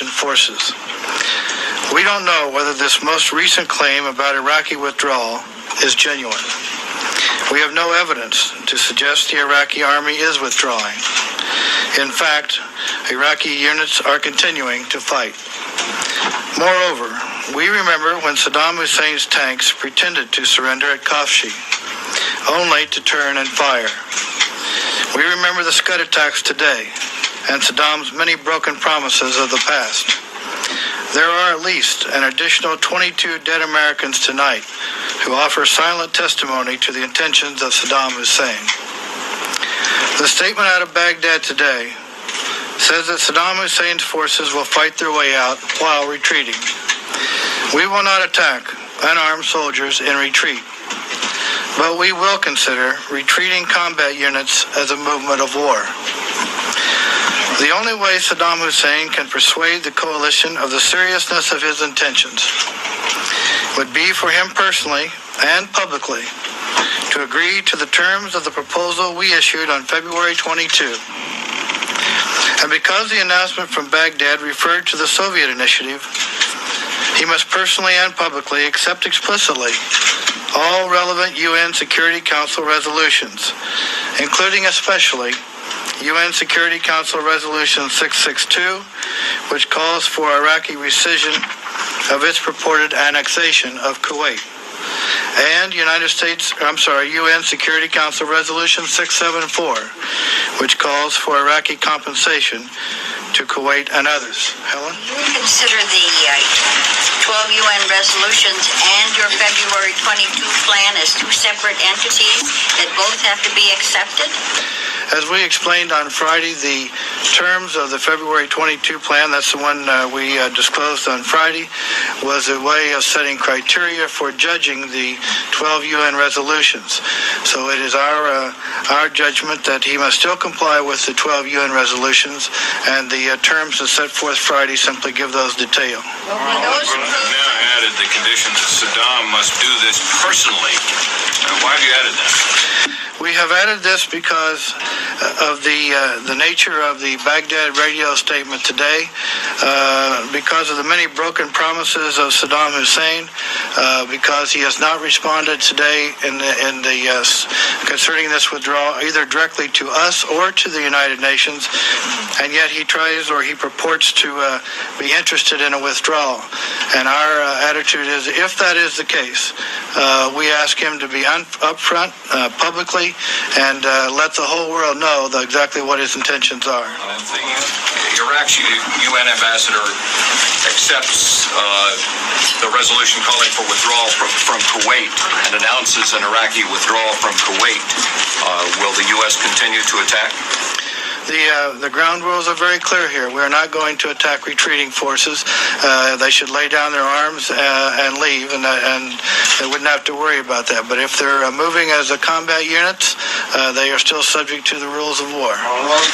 coalition forces. We don't know whether this most recent claim about Iraqi withdrawal is genuine. We have no evidence to suggest the Iraqi army is withdrawing. In fact, Iraqi units are continuing to fight. Moreover, we remember when Saddam Hussein's tanks pretended to surrender at Khafji, only to turn and fire. We remember the Scud attacks today and Saddam's many broken promises of the past. There are at least an additional 22 dead Americans tonight who offer silent testimony to the intentions of Saddam Hussein. The statement out of Baghdad today says that Saddam Hussein's forces will fight their way out while retreating. We will not attack unarmed soldiers in retreat, but we will consider retreating combat units as a movement of war. The only way Saddam Hussein can persuade the coalition of the seriousness of his intentions would be for him personally and publicly to agree to the terms of the proposal we issued on February 22. And because the announcement from Baghdad referred to the Soviet initiative, he must personally and publicly accept explicitly all relevant UN Security Council resolutions, including especially UN Security Council Resolution 662, which calls for Iraqi rescission of its purported annexation of Kuwait, and UN Security Council Resolution 674, which calls for Iraqi compensation to Kuwait and others. Helen? You would consider the 12 UN resolutions and your February 22 plan as two separate entities that both have to be accepted? As we explained on Friday, the terms of the February 22 plan, that's the one we disclosed on Friday, was a way of setting criteria for judging the 12 UN resolutions. So it is our judgment that he must still comply with the 12 UN resolutions, and the terms that set forth Friday simply give those detail. Well, you've now added the condition that Saddam must do this personally. Why have you added that? We have added this because of the nature of the Baghdad radio statement today, because of the many broken promises of Saddam Hussein, because he has not responded today concerning this withdrawal either directly to us or to the United Nations, and yet he tries or he purports to be interested in a withdrawal. And our attitude is, if that is the case, we ask him to be upfront publicly and let the whole world know exactly what his intentions are. The Iraq's UN ambassador accepts the resolution calling for withdrawal from Kuwait and announces an Iraqi withdrawal from Kuwait. Will the U.S. continue to attack? The ground rules are very clear here. We are not going to attack retreating forces. They should lay down their arms and leave, and they wouldn't have to worry about that. But if they're moving as a combat units, they are still subject to the rules of war.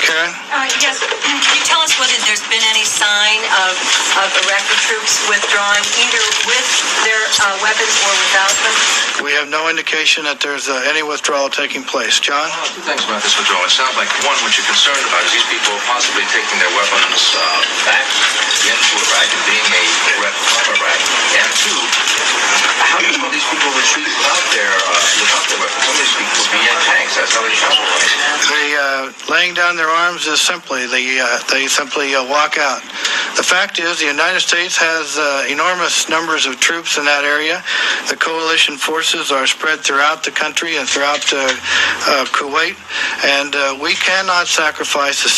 Karen? Yes. Can you tell us whether there's been any sign of Iraqi troops withdrawing, either with their weapons or without them? We have no indication that there's any withdrawal taking place. John? Two things about this withdrawal. It sounds like, one, what you're concerned about is these people possibly taking their weapons back into Iraq and being a threat from Iraq. And two, how do some of these people retreat without their weapons? Some of these people would be in tanks. That's how they travel. Laying down their arms is simply, they simply walk out. The fact is the United States has enormous numbers of troops in that area. The coalition forces are spread throughout the country and throughout Kuwait, and we cannot sacrifice the